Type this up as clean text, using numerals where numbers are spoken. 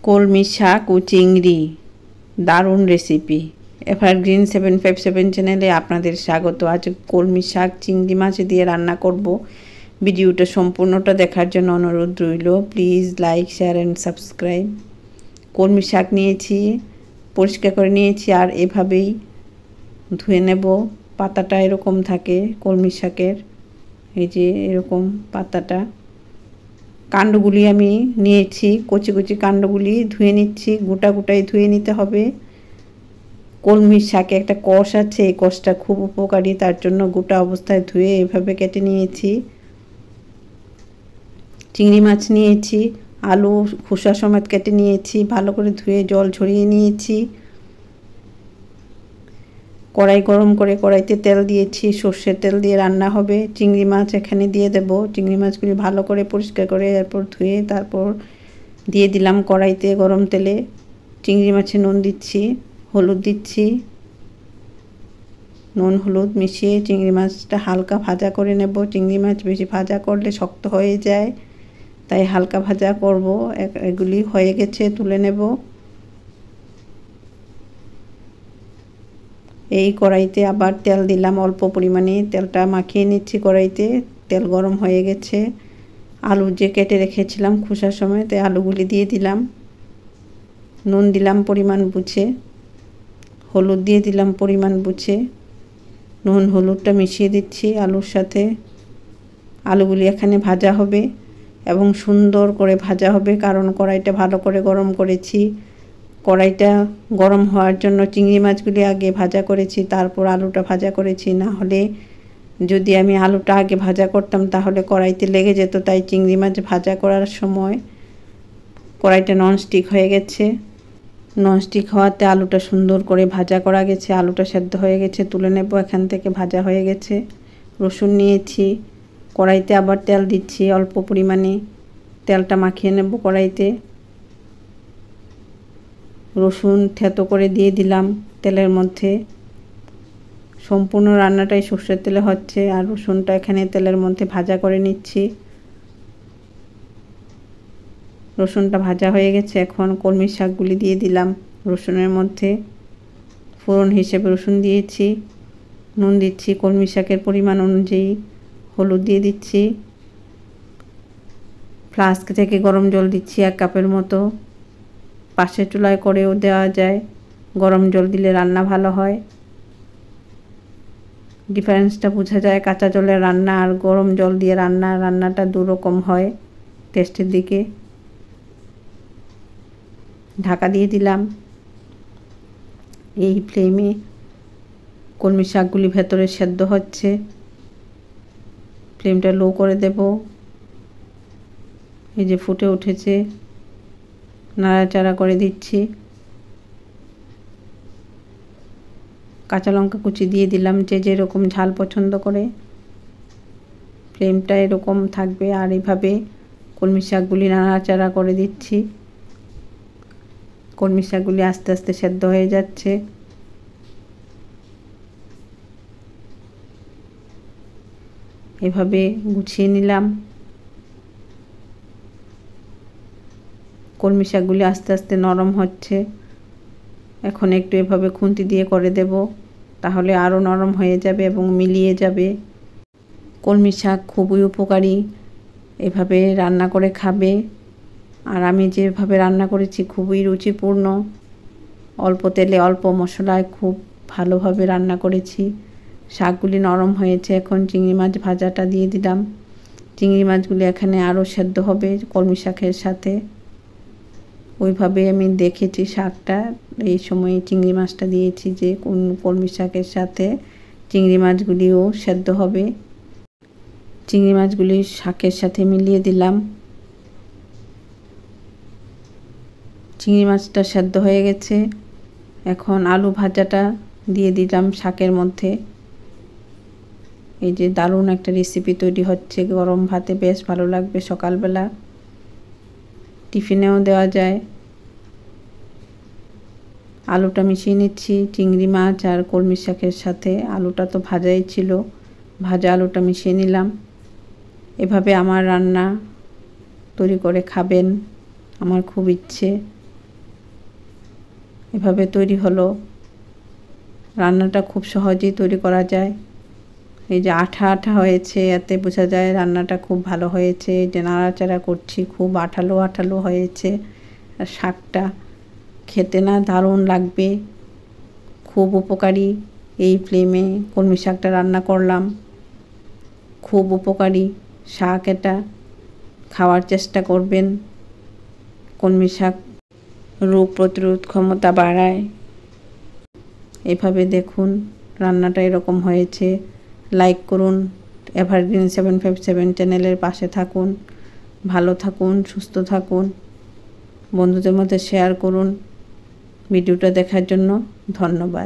কলমি শাক ও চিংড়ি দারুণ রেসিপি। এভারগ্রিন 757 চ্যানেলে আপনাদের স্বাগত। আজ কলমি শাক চিংড়ি মাছ দিয়ে রান্না করব। ভিডিওটা সম্পূর্ণটা দেখার জন্য অনুরোধ রইল। Please like, share and subscribe. কলমি শাক নিয়েছি, পরিষ্কার করে নিয়েছি আর এভাবেই ধুয়ে নেব। পাতাটা এরকম থাকে কলমি শাকের, এই যে এরকম পাতাটা। কাণ্ডগুলি আমি নিয়েছি, কচি কচি কাণ্ডগুলি ধুয়ে নিচ্ছি, গোটা গোটাই ধুয়ে নিতে হবে। কলমির শাকে একটা কষ আছে, এই কষটা খুব উপকারী, তার জন্য গোটা অবস্থায় ধুয়ে এভাবে কেটে নিয়েছি। চিংড়ি মাছ নিয়েছি, আলু খোসা সমেত কেটে নিয়েছি, ভালো করে ধুয়ে জল ঝরিয়ে নিয়েছি। কড়াই গরম করে কড়াইতে তেল দিয়েছি, সর্ষের তেল দিয়ে রান্না হবে। চিংড়ি মাছ এখানে দিয়ে দেব। চিংড়ি মাছগুলি ভালো করে পরিষ্কার করে এরপর ধুয়ে তারপর দিয়ে দিলাম কড়াইতে গরম তেলে। চিংড়ি মাছে নুন দিচ্ছি, হলুদ দিচ্ছি, নুন হলুদ মিশিয়ে চিংড়ি মাছটা হালকা ভাজা করে নেব। চিংড়ি মাছ বেশি ভাজা করলে শক্ত হয়ে যায়, তাই হালকা ভাজা করব। এগুলি হয়ে গেছে, তুলে নেব। এই কড়াইতে আবার তেল দিলাম অল্প পরিমাণে, তেলটা মাখিয়ে নিচ্ছি কড়াইতে। তেল গরম হয়ে গেছে, আলু যে কেটে রেখেছিলাম খোসার সময়, তাই আলুগুলি দিয়ে দিলাম। নুন দিলাম পরিমাণ বুঝে, হলুদ দিয়ে দিলাম পরিমাণ বুঝে। নুন হলুদটা মিশিয়ে দিচ্ছি আলুর সাথে। আলুগুলি এখানে ভাজা হবে এবং সুন্দর করে ভাজা হবে, কারণ কড়াইটা ভালো করে গরম করেছি। কড়াইটা গরম হওয়ার জন্য চিংড়ি মাছগুলি আগে ভাজা করেছি, তারপর আলুটা ভাজা করেছি। না হলে যদি আমি আলুটা আগে ভাজা করতাম তাহলে কড়াইতে লেগে যেত, তাই চিংড়ি মাছ ভাজা করার সময় কড়াইটা ননস্টিক হয়ে গেছে। ননস্টিক হওয়াতে আলুটা সুন্দর করে ভাজা করা গেছে, আলুটা সেদ্ধ হয়ে গেছে, তুলে নেব এখান থেকে। ভাজা হয়ে গেছে। রসুন নিয়েছি, কড়াইতে আবার তেল দিচ্ছি অল্প পরিমাণে, তেলটা মাখিয়ে নেব কড়াইতে। রসুন থেতো করে দিয়ে দিলাম তেলের মধ্যে। সম্পূর্ণ রান্নাটাই সর্ষের তেলে হচ্ছে, আর রসুনটা এখানে তেলের মধ্যে ভাজা করে নিচ্ছি। রসুনটা ভাজা হয়ে গেছে, এখন কলমি শাকগুলি দিয়ে দিলাম রসুনের মধ্যে। ফোড়ন হিসেবে রসুন দিয়েছি, নুন দিচ্ছি কলমি শাকের পরিমাণ অনুযায়ী, হলুদ দিয়ে দিচ্ছি। ফ্লাস্ক থেকে গরম জল দিচ্ছি 1 কাপের মতো। পাশের চুলায় করেও দেওয়া যায়, গরম জল দিলে রান্না ভালো হয়। ডিফারেন্সটা বোঝা যায়, কাঁচা জলে রান্না আর গরম জল দিয়ে রান্নাটা দুরকম হয় টেস্টের দিকে। ঢাকা দিয়ে দিলাম। এই ফ্লেমে কলমি শাকগুলি ভেতরে সেদ্ধ হচ্ছে, ফ্লেমটা লো করে দেব। এই যে ফুটে উঠেছে, নাড়াচাড়া করে দিচ্ছি। কাঁচা লঙ্কা কুচি দিয়ে দিলাম, যে যেরকম ঝাল পছন্দ করে। ফ্লেমটা এরকম থাকবে, আর এইভাবে কলমি শাকগুলি নাড়াচাড়া করে দিচ্ছি। কলমি শাকগুলি আস্তে আস্তে সেদ্ধ হয়ে যাচ্ছে। এভাবে গুছিয়ে নিলাম। কলমি শাকগুলি আস্তে আস্তে নরম হচ্ছে। এখন একটু এভাবে খুন্তি দিয়ে করে দেব, তাহলে আরও নরম হয়ে যাবে এবং মিলিয়ে যাবে। কলমি শাক খুবই উপকারী, এভাবে রান্না করে খাবে। আর আমি যেভাবে রান্না করেছি খুবই রুচিপূর্ণ, অল্প তেলে অল্প মশলায় খুব ভালোভাবে রান্না করেছি। শাকগুলি নরম হয়েছে, এখন চিংড়ি মাছ ভাজাটা দিয়ে দিলাম। চিংড়ি মাছগুলি এখানে আরও সেদ্ধ হবে কলমি শাকের সাথে। ওইভাবে আমি দেখেছি শাকটা, এই সময় চিংড়ি মাছটা দিয়েছি, যে কলমি শাকের সাথে চিংড়ি মাছগুলিও সেদ্ধ হবে। চিংড়ি মাছগুলি শাকের সাথে মিলিয়ে দিলাম। চিংড়ি মাছটা সেদ্ধ হয়ে গেছে, এখন আলু ভাজাটা দিয়ে দিলাম শাকের মধ্যে। এই যে দারুণ একটা রেসিপি তৈরি হচ্ছে, গরম ভাতে বেশ ভালো লাগবে, সকালবেলা টিফিনেও দেওয়া যায়। আলুটা মিশিয়ে নিচ্ছি চিংড়ি মাছ আর কলমি শাকের সাথে। আলুটা তো ভাজাই ছিল, ভাজা আলুটা মিশিয়ে নিলাম। এভাবে আমার রান্না তৈরি করে খাবেন, আমার খুব ইচ্ছে। এভাবে তৈরি হলো। রান্নাটা খুব সহজেই তৈরি করা যায়। এই যে আঠা আঠা হয়েছে, এতে বোঝা যায় রান্নাটা খুব ভালো হয়েছে। এই যে নাড়াচাড়া করছি, খুব আঠালো আঠালো হয়েছে। আর শাকটা খেতে না দারুণ লাগবে, খুব উপকারী। এই ফ্লেমে কলমি শাকটা রান্না করলাম, খুব উপকারী শাক এটা, খাওয়ার চেষ্টা করবেন। কলমি শাক রোগ প্রতিরোধ ক্ষমতা বাড়ায়। এভাবে দেখুন রান্নাটা এরকম হয়েছে। লাইক করুন, এভারগ্রিন 757 চ্যানেলের পাশে থাকুন। ভালো থাকুন, সুস্থ থাকুন, বন্ধুদের মধ্যে শেয়ার করুন। ভিডিওটা দেখার জন্য ধন্যবাদ।